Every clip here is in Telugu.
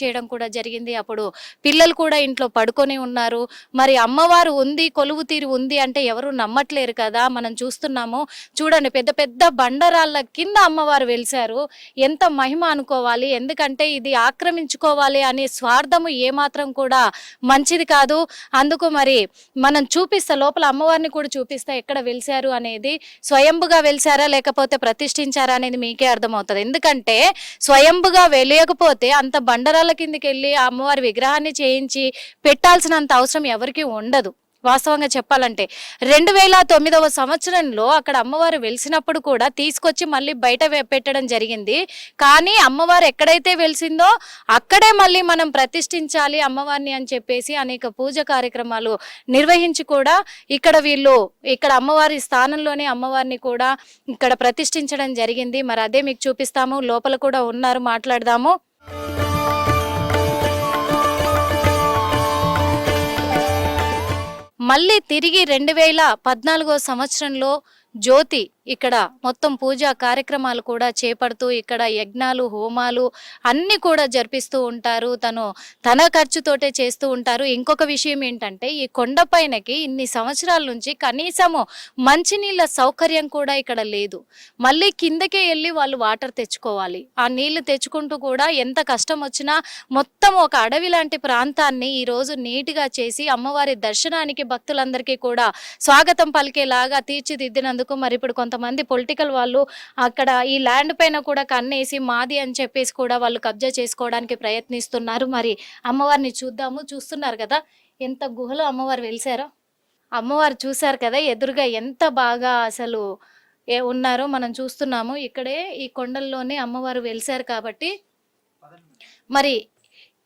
చేయడం కూడా జరిగింది. అప్పుడు పిల్లలు కూడా ఇంట్లో పడుకొని ఉన్నారు. మరి అమ్మవారు ఉంది, కొలువు తీరి ఉంది అంటే ఎవరు నమ్మట్లేరు కదా! మనం చూస్తున్నాము. చూడండి పెద్ద పెద్ద బండరాళ్ళ కింద అమ్మవారు వెలిసారు. ఎంత మహిమ అనుకోవాలి. ఎందుకంటే ఇది ఆక్రమించుకోవాలి అనే స్వార్థము ఏమాత్రం కూడా మంచిది కాదు. అందుకు మరి మనం చూపిస్తా లోపల అమ్మవారిని కూడా చూపిస్తా ఎక్కడ వెలిసారు అనేది. స్వయంభుగా వెలిసారా లేకపోతే ప్రతిష్ఠించారా అనేది మీకే అర్థమవుతది. ఎందుకంటే స్వయంభుగా వెలియకపోతే అంత బండరాళ్ళ కిందకి వెళ్ళి ఆ అమ్మవారి విగ్రహాన్ని చేయించి పెట్టాల్సినంత అవసరం ఎవరికీ ఉండదు. వాస్తవంగా చెప్పాలంటే 2009వ సంవత్సరంలో అక్కడ అమ్మవారు వెలిసినప్పుడు కూడా తీసుకొచ్చి మళ్ళీ బయట పెట్టడం జరిగింది. కానీ అమ్మవారు ఎక్కడైతే వెలిసిందో అక్కడే మళ్ళీ మనం ప్రతిష్ఠించాలి అమ్మవారిని అని చెప్పేసి అనేక పూజ కార్యక్రమాలు నిర్వహించి కూడా ఇక్కడ అమ్మవారి స్థానంలోనే అమ్మవారిని కూడా ఇక్కడ ప్రతిష్ఠించడం జరిగింది. మరి అదే మీకు చూపిస్తాము. లోపల కూడా ఉన్నారు, మాట్లాడదాము. మళ్ళీ తిరిగి 2014వ సంవత్సరంలో జ్యోతి ఇక్కడ మొత్తం పూజా కార్యక్రమాలు కూడా చేపడుతూ ఇక్కడ యజ్ఞాలు, హోమాలు అన్ని కూడా జరిపిస్తూ ఉంటారు. తన ఖర్చుతోటే చేస్తూ ఉంటారు. ఇంకొక విషయం ఏంటంటే ఈ కొండపైనకి ఇన్ని సంవత్సరాల నుంచి కనీసము మంచినీళ్ళ సౌకర్యం కూడా ఇక్కడ లేదు. మళ్ళీ కిందకే వెళ్ళి వాళ్ళు వాటర్ తెచ్చుకోవాలి. ఆ నీళ్లు తెచ్చుకుంటూ కూడా ఎంత కష్టం వచ్చినా మొత్తం ఒక అడవి లాంటి ప్రాంతాన్ని ఈరోజు నీట్గా చేసి అమ్మవారి దర్శనానికి భక్తులందరికీ కూడా స్వాగతం పలికేలాగా తీర్చిదిద్దినందుకు మరి ఇప్పుడు కొంతమంది పొలిటికల్ వాళ్ళు అక్కడ ఈ ల్యాండ్ పైన కూడా కన్నేసి మాది అని చెప్పేసి కూడా వాళ్ళు కబ్జా చేసుకోవడానికి ప్రయత్నిస్తున్నారు. మరి అమ్మవారిని చూద్దాము. చూస్తున్నారు కదా ఎంత గుహలో అమ్మవారు వెలిసారో. అమ్మవారు చూశారు కదా ఎదురుగా ఎంత బాగా అసలు ఉన్నారో మనం చూస్తున్నాము. ఇక్కడే ఈ కొండల్లోనే అమ్మవారు వెలిసారు కాబట్టి మరి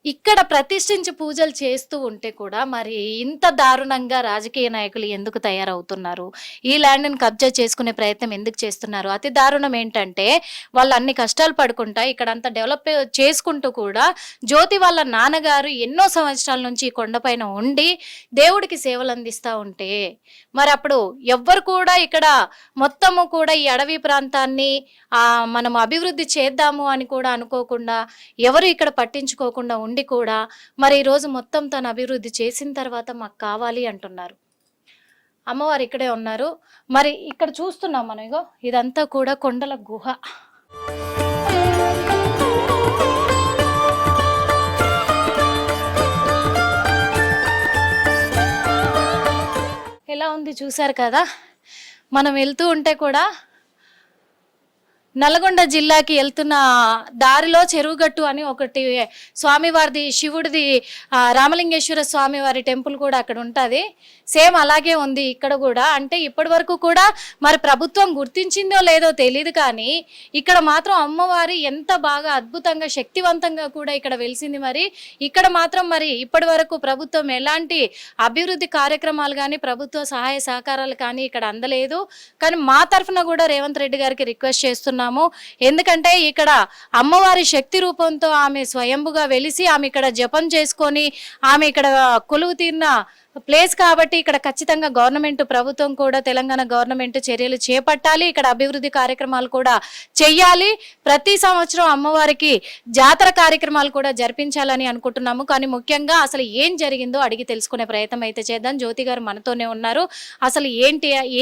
ఇక్కడ ప్రతిష్ఠించి పూజలు చేస్తూ ఉంటే కూడా మరి ఇంత దారుణంగా రాజకీయ నాయకులు ఎందుకు తయారవుతున్నారు? ఈ ల్యాండ్ని కబ్జా చేసుకునే ప్రయత్నం ఎందుకు చేస్తున్నారు? అతి దారుణం ఏంటంటే వాళ్ళు అన్ని కష్టాలు పడుకుంటా ఇక్కడ అంతా డెవలప్ చేసుకుంటూ కూడా జ్యోతి వాళ్ళ నాన్నగారు ఎన్నో సంవత్సరాల నుంచి ఈ కొండపైన ఉండి దేవుడికి సేవలు అందిస్తూ ఉంటే మరి అప్పుడు ఎవ్వరు కూడా ఇక్కడ మొత్తము కూడా ఈ అడవి ప్రాంతాన్ని మనం అభివృద్ధి చేద్దాము అని కూడా అనుకోకుండా ఎవరు ఇక్కడ పట్టించుకోకుండా ఉండి కూడా మరి ఈరోజు మొత్తం తను అభివృద్ధి చేసిన తర్వాత మాకు కావాలి అంటున్నారు. అమ్మవారు ఇక్కడే ఉన్నారు. మరి ఇక్కడ చూస్తున్నాం మనం. ఇగో ఇదంతా కూడా కొండల గుహ. ఎలా ఉంది చూసారు కదా. మనం వెళ్తూ ఉంటే కూడా నల్గొండ జిల్లాకి వెళ్తున్న దారిలో చెరువుగట్టు అని ఒకటి స్వామివారిది శివుడిది రామలింగేశ్వర స్వామివారి టెంపుల్ కూడా అక్కడ ఉంటుంది. సేమ్ అలాగే ఉంది ఇక్కడ కూడా. అంటే ఇప్పటి వరకు కూడా మరి ప్రభుత్వం గుర్తించిందో లేదో తెలియదు కానీ ఇక్కడ మాత్రం అమ్మవారి ఎంత బాగా అద్భుతంగా శక్తివంతంగా కూడా ఇక్కడ వెలిసింది. మరి ఇక్కడ మాత్రం మరి ఇప్పటి వరకు ప్రభుత్వం ఎలాంటి అభివృద్ధి కార్యక్రమాలు కానీ ప్రభుత్వ సహాయ సహకారాలు కానీ ఇక్కడ అందలేదు. కానీ మా తరఫున కూడా రేవంత్ రెడ్డి గారికి రిక్వెస్ట్ చేస్తున్నాము. ఎందుకంటే ఇక్కడ అమ్మవారి శక్తి రూపంతో ఆమె స్వయంభుగా వెలిసి ఆమె ఇక్కడ జపం చేసుకొని ఆమె ఇక్కడ కొలువు తీరిన ప్లేస్ కాబట్టి ఇక్కడ ఖచ్చితంగా గవర్నమెంట్ ప్రభుత్వం కూడా తెలంగాణ గవర్నమెంట్ చర్యలు చేపట్టాలి. ఇక్కడ అభివృద్ధి కార్యక్రమాలు కూడా చెయ్యాలి. ప్రతి సంవత్సరం అమ్మవారికి జాతర కార్యక్రమాలు కూడా జరిపించాలని అనుకుంటున్నాము. కానీ ముఖ్యంగా అసలు ఏం జరిగిందో అడిగి తెలుసుకునే ప్రయత్నం అయితే చేద్దాం. జ్యోతి గారు మనతోనే ఉన్నారు. అసలు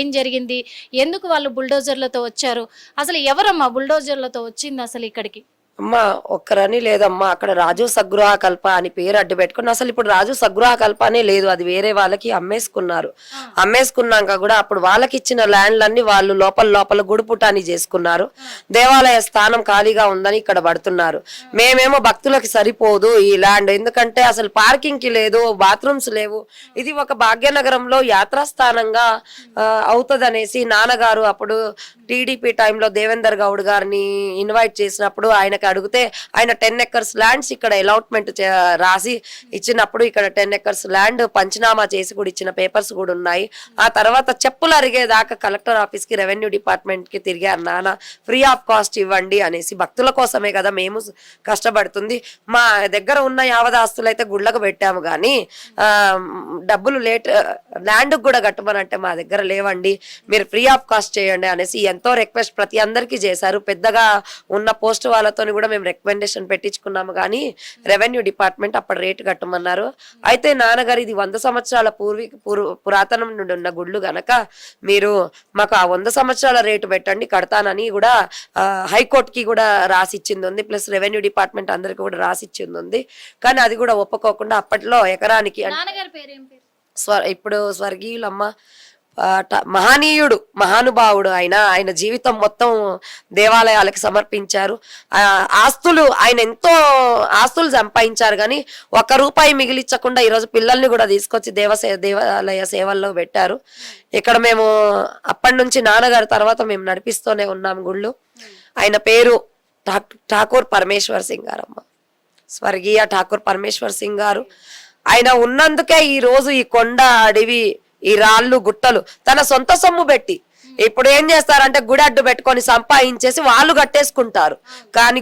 ఏం జరిగింది, ఎందుకు వాళ్ళు బుల్డోజర్లతో వచ్చారు, అసలు ఎవరమ్మా బుల్డోజర్లతో వచ్చింది అసలు ఇక్కడికి? అమ్మా ఒక్కరని లేదమ్మా, అక్కడ రాజు సగృహ కల్ప అని పేరు అడ్డు పెట్టుకుని అసలు ఇప్పుడు రాజు సగృహ కల్ప అనే లేదు, అది వేరే వాళ్ళకి అమ్మేసుకున్నారు. అమ్మేసుకున్నాక కూడా అప్పుడు వాళ్ళకి ఇచ్చిన ల్యాండ్లన్నీ వాళ్ళు లోపల గుడిపుటాని చేసుకున్నారు. దేవాలయ స్థానం ఖాళీగా ఉందని ఇక్కడ పడుతున్నారు. మేమేమో భక్తులకి సరిపోదు ఈ ల్యాండ్, ఎందుకంటే అసలు పార్కింగ్ కి లేదు, బాత్రూమ్స్ లేవు. ఇది ఒక భాగ్యనగరంలో యాత్రాస్థానంగా అవుతుంది అనేసి నాన్నగారు అప్పుడు టీడీపీ టైంలో దేవేందర్ గౌడ్ గారిని ఇన్వైట్ చేసినప్పుడు ఆయనకు అడిగితే ఆయన 10 acres ల్యాండ్స్ ఇక్కడ అలాట్మెంట్ రాసి ఇచ్చినప్పుడు ఇక్కడ 10 acres ల్యాండ్ పంచనామా చేసి కూడా ఇచ్చిన పేపర్స్ కూడా ఉన్నాయి. ఆ తర్వాత చెప్పులు అరిగేదాకా కలెక్టర్ ఆఫీస్ కి రెవెన్యూ డిపార్ట్మెంట్ కి తిరిగారు. నాన్న ఫ్రీ ఆఫ్ కాస్ట్ ఇవ్వండి అనేసి, భక్తుల కోసమే కదా మేము కష్టపడుతుంది, మా దగ్గర ఉన్న యావదాస్తులు అయితే గుళ్ళకు పెట్టాము కానీ డబ్బులు ల్యాండ్ కూడా కట్టమనంటే మా దగ్గర లేవండి, మీరు ఫ్రీ ఆఫ్ కాస్ట్ చేయండి అనేసి ఎంతో రిక్వెస్ట్ ప్రతి అందరికీ చేశారు. పెద్దగా ఉన్న పోస్ట్ వాళ్ళతో కూడా మేము రికమెండేషన్ పెట్టించుకున్నాము కానీ రెవెన్యూ డిపార్ట్మెంట్ అప్పుడు రేటు కట్టమన్నారు. అయితే నాన్నగారు ఇది 100 సంవత్సరాల పురాతనం నుండి ఉన్న గుళ్ళు గనక మీరు మాకు ఆ 100 సంవత్సరాల రేటు పెట్టండి కడతానని కూడా హైకోర్టుకి కూడా రాసిచ్చింది ఉంది, ప్లస్ రెవెన్యూ డిపార్ట్మెంట్ అందరికి కూడా రాసిచ్చింది ఉంది. కానీ అది కూడా ఒప్పుకోకుండా అప్పట్లో ఎకరానికి ఇప్పుడు స్వర్గీయులమ్మ మహనీయుడు మహానుభావుడు ఆయన జీవితం మొత్తం దేవాలయాలకు సమర్పించారు. ఆయన ఎంతో ఆస్తులు సంపాదించారు కానీ 1 రూపాయి మిగిలించకుండా ఈరోజు పిల్లల్ని కూడా తీసుకొచ్చి దేవాలయ సేవల్లో పెట్టారు. ఇక్కడ మేము అప్పటి నుంచి నాన్నగారి తర్వాత మేము నడిపిస్తూనే ఉన్నాం గుళ్ళు. ఆయన పేరు ఠాకూర్ పరమేశ్వర్ సింగ్ గారమ్మ, స్వర్గీయ ఠాకూర్ పరమేశ్వర్ సింగ్ గారు. ఆయన ఉన్నందుకే ఈ రోజు ఈ కొండ అడవి ఈ రాళ్ళు గుట్టలు తన సొంత సొమ్ము పెట్టి ఇప్పుడు ఏం చేస్తారంటే గుడి అడ్డు పెట్టుకొని సంపాదించేసి వాళ్ళు కట్టేసుకుంటారు. కానీ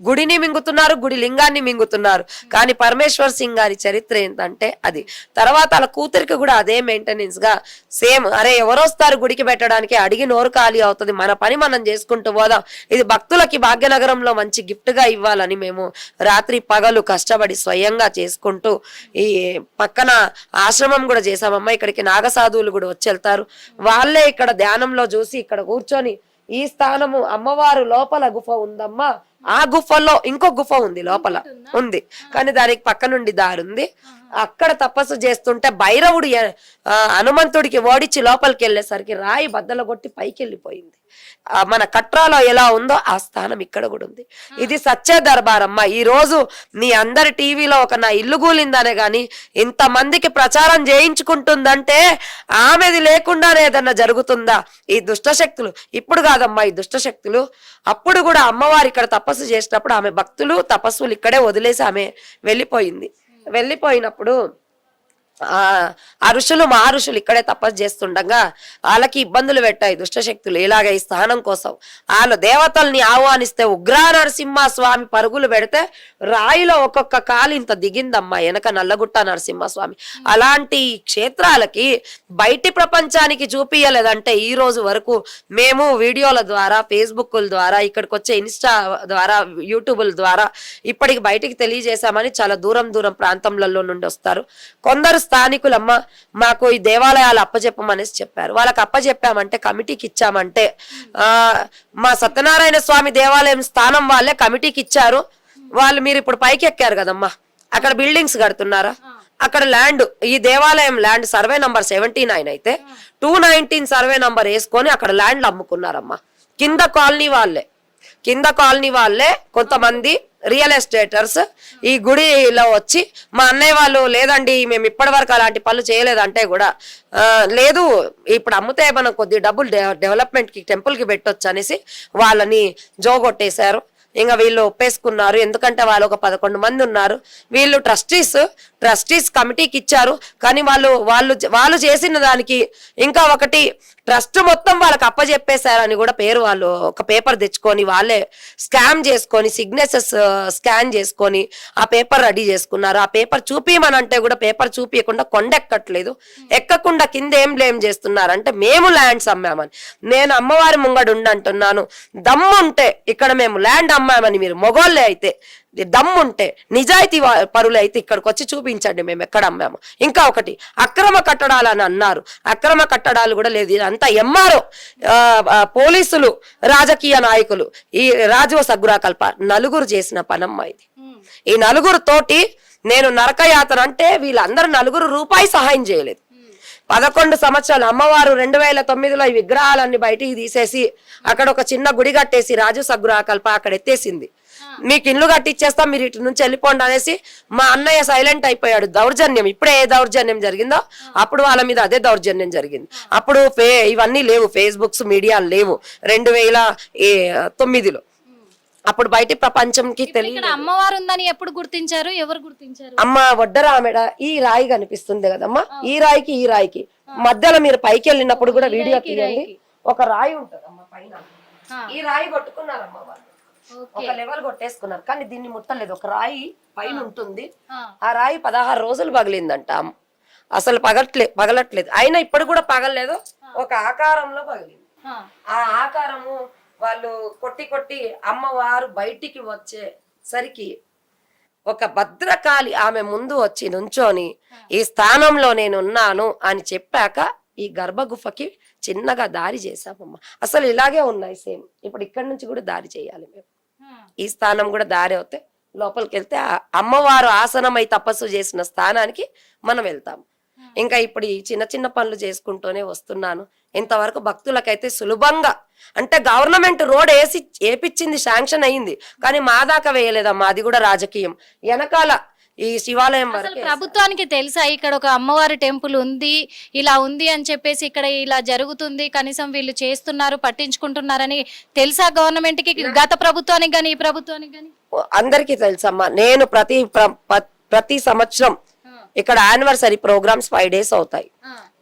గుడిని మింగుతున్నారు, గుడి లింగాన్ని మింగుతున్నారు. కానీ పరమేశ్వర్ సింగ్ గారి చరిత్ర ఏంటంటే అది. తర్వాత వాళ్ళ కూతురికి కూడా అదే మెయింటెనెన్స్ గా సేమ్, అరే ఎవరొస్తారు గుడికి పెట్టడానికి, అడిగి నోరు ఖాళీ అవుతుంది, మన పని మనం చేసుకుంటూ పోదాం, ఇది భక్తులకి భాగ్యనగరంలో మంచి గిఫ్ట్ గా ఇవ్వాలని మేము రాత్రి పగలు కష్టపడి స్వయంగా చేసుకుంటూ ఈ పక్కన ఆశ్రమం కూడా చేసామమ్మా. ఇక్కడికి నాగసాధువులు కూడా వచ్చి వెళ్తారు. వాళ్ళే ఇక్కడ ధ్యానంలో చూసి ఇక్కడ కూర్చొని ఈ స్థానము అమ్మవారు లోపల గుఫ ఉందమ్మా, ఆ గుఫలో ఇంకో గుఫ ఉంది లోపల ఉంది కానీ దానికి పక్క నుండి దారుంది. అక్కడ తపస్సు చేస్తుంటే భైరవుడు హనుమంతుడికి ఓడిచి లోపలికి వెళ్ళేసరికి రాయి బద్దలు కొట్టి పైకి వెళ్ళిపోయింది. మన కట్రాలో ఎలా ఉందో ఆ స్థానం ఇక్కడ కూడా ఉంది. ఇది సత్య దర్బారమ్మ. ఈ రోజు మీ అందరి టీవీలో ఒక నా ఇల్లు కూలిందనే గాని ఇంత మందికి ప్రచారం చేయించుకుంటుందంటే ఆమెది లేకుండానే ఏదన్నా జరుగుతుందా? ఈ దుష్టశక్తులు ఇప్పుడు కాదమ్మా, ఈ దుష్టశక్తులు అప్పుడు కూడా అమ్మవారు ఇక్కడ తపస్సు చేసినప్పుడు ఆమె భక్తులు తపస్సులు ఇక్కడే వదిలేసి ఆమె వెళ్ళిపోయినప్పుడు ఆ ఋషులు మహర్షులు ఇక్కడే తపస్సు చేస్తుండగా వాళ్ళకి ఇబ్బందులు పెట్టాయి దుష్టశక్తులు. ఇలాగ ఈ స్థానం కోసం వాళ్ళు దేవతల్ని ఆహ్వానిస్తే ఉగ్ర నరసింహ స్వామి పరుగులు పెడితే రాయిలో ఒక్కొక్క కాలు ఇంత దిగిందమ్మా వెనక నల్లగుట్ట నరసింహస్వామి. అలాంటి క్షేత్రాలకి బయటి ప్రపంచానికి చూపియలేదంటే ఈ రోజు వరకు మేము వీడియోల ద్వారా, ఫేస్బుక్ల ద్వారా, ఇక్కడికి వచ్చే ఇన్స్టా ద్వారా, యూట్యూబ్ల ద్వారా ఇప్పటికి బయటికి తెలియజేశామని చాలా దూరం ప్రాంతంలలో నుండి వస్తారు. కొందరు స్థానికులమ్మ మాకు ఈ దేవాలయాలు అప్పచెప్పమనేసి చెప్పారు. వాళ్ళకి అప్పచెప్పామంటే కమిటీకి ఇచ్చామంటే మా సత్యనారాయణ స్వామి దేవాలయం స్థానం వాళ్ళే కమిటీకి ఇచ్చారు. వాళ్ళు మీరు ఇప్పుడు పైకి ఎక్కారు కదమ్మా, అక్కడ బిల్డింగ్స్ కడుతున్నారా, అక్కడ ల్యాండ్ ఈ దేవాలయం ల్యాండ్ సర్వే నంబర్ 79 అయితే 219 సర్వే నంబర్ వేసుకొని అక్కడ ల్యాండ్లు అమ్ముకున్నారమ్మా. కింద కాలనీ వాళ్ళే కొంతమంది రియల్ ఎస్టేటర్స్ ఈ గుడిలో వచ్చి మా అన్నయ్య వాళ్ళు లేదండి మేము ఇప్పటి వరకు అలాంటి పనులు చేయలేదంటే కూడా లేదు ఇప్పుడు అమ్ముతే మనం కొద్ది డబ్బులు డెవలప్మెంట్ కి టెంపుల్ కి పెట్టొచ్చు అనేసి వాళ్ళని జోగొట్టేశారు. ఇంకా వీళ్ళు ఒప్పేసుకున్నారు. ఎందుకంటే వాళ్ళు ఒక 11 మంది ఉన్నారు. వీళ్ళు ట్రస్టీస్ కమిటీకి ఇచ్చారు. కానీ వాళ్ళు చేసిన దానికి ఇంకా ఒకటి ట్రస్ట్ మొత్తం వాళ్ళకి అప్పచెప్పేశారని కూడా పేరు వాళ్ళు ఒక పేపర్ తెచ్చుకొని వాళ్ళే స్కామ్ చేసుకొని సిగ్నేచర్స్ స్కాన్ చేసుకొని ఆ పేపర్ రెడీ చేసుకున్నారు. ఆ పేపర్ చూపిమనంటే కూడా పేపర్ చూపించకుండా కొండెక్కట్లేదు. ఎక్కకుండా కింద ఏం బ్లేమ్ చేస్తున్నారంటే మేము ల్యాండ్స్ అమ్మామని. నేను అమ్మవారి ముంగడు అంటున్నాను, దమ్ముంటే ఇక్కడ మేము ల్యాండ్ అమ్మామని మీరు మొగోళ్ళే అయితే దమ్ముంటే నిజాయితీ పరులు అయితే ఇక్కడికి వచ్చి చూపించండి మేము ఎక్కడ అమ్మాము. ఇంకా ఒకటి అక్రమ కట్టడాలు అని అన్నారు. అక్రమ కట్టడాలు కూడా లేదు. ఇదంతా ఎంఆర్ఓ, పోలీసులు, రాజకీయ నాయకులు, ఈ రాజీవ సగ్గురాకల్ప నలుగురు చేసిన పనమ్మా ఇది. ఈ నలుగురు తోటి నేను నరకయాతన అంటే వీళ్ళందరూ నలుగురు రూపాయి సహాయం చేయలేదు. 11 సంవత్సరాలు అమ్మవారు 2009లో ఈ విగ్రహాలన్నీ బయటికి తీసేసి అక్కడ ఒక చిన్న గుడి కట్టేసి రాజు సగ్గురాకల్ప అక్కడ ఎత్తేసింది. మీకు ఇల్లు కట్టిచ్చేస్తాం మీరు ఇటు నుంచి వెళ్ళిపోండి అనేసి మా అన్నయ్య సైలెంట్ అయిపోయాడు. దౌర్జన్యం ఇప్పుడే ఏ దౌర్జన్యం జరిగిందో అప్పుడు వాళ్ళ మీద అదే దౌర్జన్యం జరిగింది. అప్పుడు ఇవన్నీ లేవు, ఫేస్బుక్స్ మీడియాలు లేవు 2009లో. అప్పుడు బయట ప్రపంచంకి తెలియదు. అమ్మవారు ఉందని ఎప్పుడు గుర్తించారు, ఎవరు గుర్తించారు? అమ్మ వడ్డరామెడ ఈ రాయి కనిపిస్తుంది కదమ్మా, ఈ రాయికి మధ్యలో మీరు పైకి వెళ్ళినప్పుడు కూడా వీడియో తీయండి. ఒక రాయి ఉంటది అమ్మ పైన, ఈ రాయి కొట్టుకున్నారమ్మ వాళ్ళు, ఒక లెవెల్ కొట్టేసుకున్నారు. కానీ దీన్ని ముట్టలేదు. ఒక రాయి పైన ఉంటుంది. ఆ రాయి 16 రోజులు పగిలిందంట. అసలు పగలట్లేదు. అయినా ఇప్పుడు కూడా పగలలేదు. ఒక ఆకారంలో పగిలింది. ఆ ఆకారము వాళ్ళు కొట్టి కొట్టి అమ్మవారు బయటికి వచ్చేసరికి ఒక భద్రకాళి ఆమె ముందు వచ్చి నుంచొని ఈ స్థానంలో నేనున్నాను అని చెప్పాక ఈ గర్భగుఫకి చిన్నగా దారి చేశామమ్మ. అసలు ఇలాగే ఉన్నాయి సేమ్. ఇప్పుడు ఇక్కడ నుంచి కూడా దారి చేయాలి మేము. ఈ స్థానం కూడా దారి అవుతే లోపలికి వెళ్తే అమ్మవారు ఆసనమై తపస్సు చేసిన స్థానానికి మనం వెళ్తాం. ఇంకా ఇప్పుడు ఈ చిన్న చిన్న పనులు చేసుకుంటూనే వస్తున్నాను. ఇంతవరకు భక్తులకైతే సులభంగా, అంటే గవర్నమెంట్ రోడ్ వేపించింది, శాంక్షన్ అయ్యింది, కానీ మా దాకా వేయలేదమ్మా. అది కూడా రాజకీయం. వెనకాల ఈ శివాలయం వరకు ప్రభుత్వానికి తెలుసా ఇక్కడ ఒక అమ్మవారి టెంపుల్ ఉంది, ఇలా ఉంది అని చెప్పేసి, ఇక్కడ ఇలా జరుగుతుంది, కనీసం వీళ్ళు చేస్తున్నారు, పట్టించుకుంటున్నారని తెలుసా గవర్నమెంట్ కి, గత ప్రభుత్వానికి గానీ ఈ ప్రభుత్వానికి గానీ? అందరికీ తెలుసమ్మా. నేను ప్రతి సంవత్సరం ఇక్కడ యానివర్సరీ ప్రోగ్రామ్స్ 5 days అవుతాయి.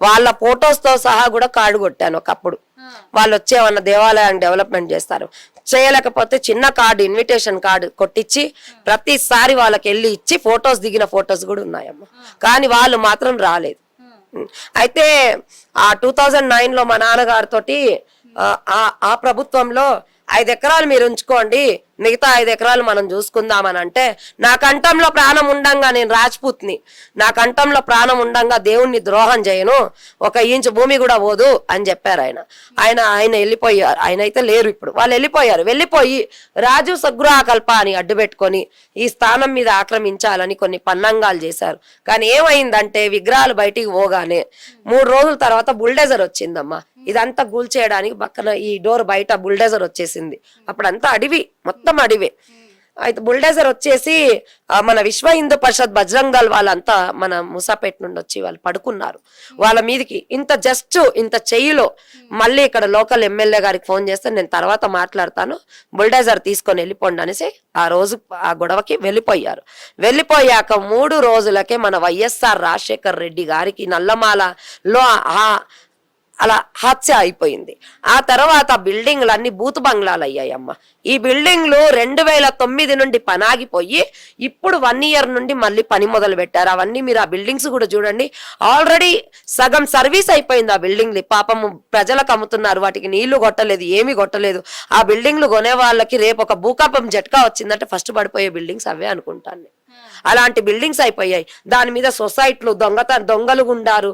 వాళ్ళ ఫొటోస్ తో సహా కూడా కార్డు కొట్టాను ఒకప్పుడు. వాళ్ళు వచ్చేమన్న దేవాలయాన్ని డెవలప్మెంట్ చేస్తారు, చేయలేకపోతే చిన్న కార్డు, ఇన్విటేషన్ కార్డు కొట్టించి ప్రతిసారి వాళ్ళకి వెళ్ళి ఇచ్చి ఫొటోస్ దిగిన ఫొటోస్ కూడా ఉన్నాయమ్మా. కానీ వాళ్ళు మాత్రం రాలేదు. అయితే ఆ 2009లో మా నాన్నగారితోటి ఆ ప్రభుత్వంలో 5 ఎకరాలు మీరు ఉంచుకోండి, మిగతా 5 ఎకరాలు మనం చూసుకుందామని అంటే, నా కంఠంలో ప్రాణం ఉండంగా, నేను రాజ్పూత్ని, నా కంఠంలో ప్రాణం ఉండంగా దేవుణ్ణి ద్రోహం చేయను, 1 ఇంచు భూమి కూడా పోదు అని చెప్పారు ఆయన వెళ్ళిపోయారు. ఆయన అయితే లేరు ఇప్పుడు. వాళ్ళు వెళ్ళిపోయి రాజు సగృహకల్ప అని అడ్డు పెట్టుకొని ఈ స్థానం మీద ఆక్రమించాలని కొన్ని పన్నంగాలు చేశారు. కానీ ఏమైందంటే విగ్రహాలు బయటికి పోగానే 3 రోజుల తర్వాత బుల్డేజర్ వచ్చిందమ్మా. ఇదంతా కూల్చేయడానికి పక్కన ఈ డోర్ బయట బుల్డేజర్ వచ్చేసింది. అప్పుడంతా అడవి, మొత్తం అడివే. అయితే బుల్డేజర్ వచ్చేసి మన విశ్వ హిందూ పరిషత్ బజరంగ్ దళ్ వాళ్ళంతా మన ముసాపేట నుండి వచ్చి వాళ్ళు పడుకున్నారు. వాళ్ళ మీదకి ఇంత చెయ్యిలో మళ్ళీ ఇక్కడ లోకల్ ఎమ్మెల్యే గారికి ఫోన్ చేస్తే, నేను తర్వాత మాట్లాడతాను, బుల్డేజర్ తీసుకొని వెళ్ళిపోండి అనేసి ఆ రోజు ఆ గొడవకి వెళ్ళిపోయాక 3 రోజులకే మన వైఎస్ఆర్ రాజశేఖర్ రెడ్డి గారికి నల్లమాలలో అలా హత్య అయిపోయింది. ఆ తర్వాత బిల్డింగ్లు అన్ని బూత్ బంగ్లాలు అయ్యాయమ్మ. ఈ బిల్డింగ్లు 2009 నుండి పనాగిపోయి ఇప్పుడు 1 year నుండి మళ్ళీ పని మొదలు పెట్టారు. అవన్నీ మీరు ఆ బిల్డింగ్స్ కూడా చూడండి, ఆల్రెడీ సగం సర్వీస్ అయిపోయింది. ఆ బిల్డింగ్లు పాపము ప్రజలకు అమ్ముతున్నారు, వాటికి నీళ్లు కొట్టలేదు, ఏమీ కొట్టలేదు. ఆ బిల్డింగ్లు కొనే వాళ్ళకి రేపు ఒక భూకంపం జట్కా వచ్చిందంటే ఫస్ట్ పడిపోయే బిల్డింగ్స్ అవే అనుకుంటాను. అలాంటి బిల్డింగ్స్ అయిపోయాయి. దాని మీద సొసైటీలు దొంగలు ఉండారు,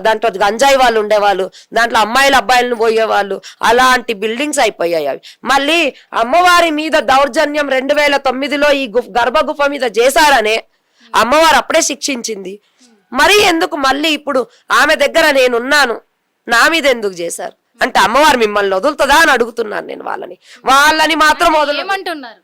దాంట్లో గంజాయి వాళ్ళు ఉండేవాళ్ళు, దాంట్లో అమ్మాయిలు అబ్బాయిలను పోయేవాళ్ళు, అలాంటి బిల్డింగ్స్ అయిపోయాయి అవి. మళ్ళీ అమ్మవారి మీద దౌర్జన్యం 2009లో ఈ గర్భగుఫ మీద చేశారనే అమ్మవారు అప్పుడే శిక్షించింది. మరి ఎందుకు మళ్ళీ ఇప్పుడు ఆమె దగ్గర నేనున్నాను, నా మీద ఎందుకు చేశారు అంటే అమ్మవారు మిమ్మల్ని వదులుతుందా అని అడుగుతున్నాను నేను. వాళ్ళని మాత్రం ఏమంటున్నారు?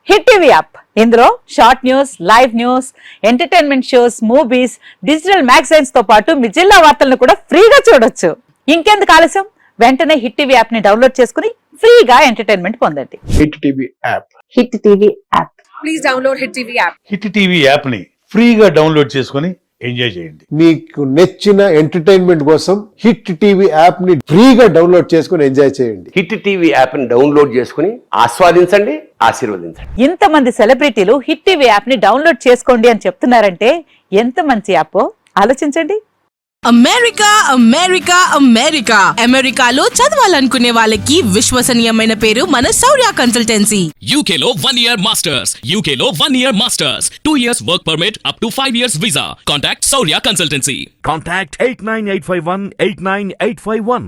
హిట్ టీవీ యాప్, ఇందులో short news, live news, entertainment shows, movies, digital magazines తో పాటు మీ జిల్లా వార్తలను కూడా ఫ్రీగా చూడొచ్చు. ఇంకెందుకు ఆలస్యం, వెంటనే హిట్ టీవీ యాప్ ని డౌన్లోడ్ చేసుకుని ఫ్రీగా ఎంటర్టైన్మెంట్ పొందండి. Hit TV app. Hit TV app. Please download hit TV app. Hit TV app ని ఫ్రీగా డౌన్లోడ్ చేసుకుని ఎంజాయ్ చేయండి. మీకు నచ్చిన ఎంటర్టైన్మెంట్ కోసం హిట్ టీవీ యాప్ ని ఫ్రీగా డౌన్లోడ్ చేసుకుని ఎంజాయ్ చేయండి. హిట్ టీవీ యాప్ ని డౌన్లోడ్ చేసుకుని ఆస్వాదించండి, ఆశీర్వదించండి. ఇంతమంది సెలబ్రిటీలు హిట్ టీవీ యాప్ ని డౌన్లోడ్ చేసుకోండి అని చెప్తున్నారంటే ఎంత మంచి యాప్ ఆలోచించండి. అమెరికాలో చదవాలనుకునే వాళ్ళకి విశ్వసనీయమైన పేరు మన శౌర్య కన్సల్టెన్సీ. UK లో 1 year masters. UK లో 1 year masters. 2 years work permit up to 5 years visa. Contact Saurya Consultancy. Contact 89851 89851.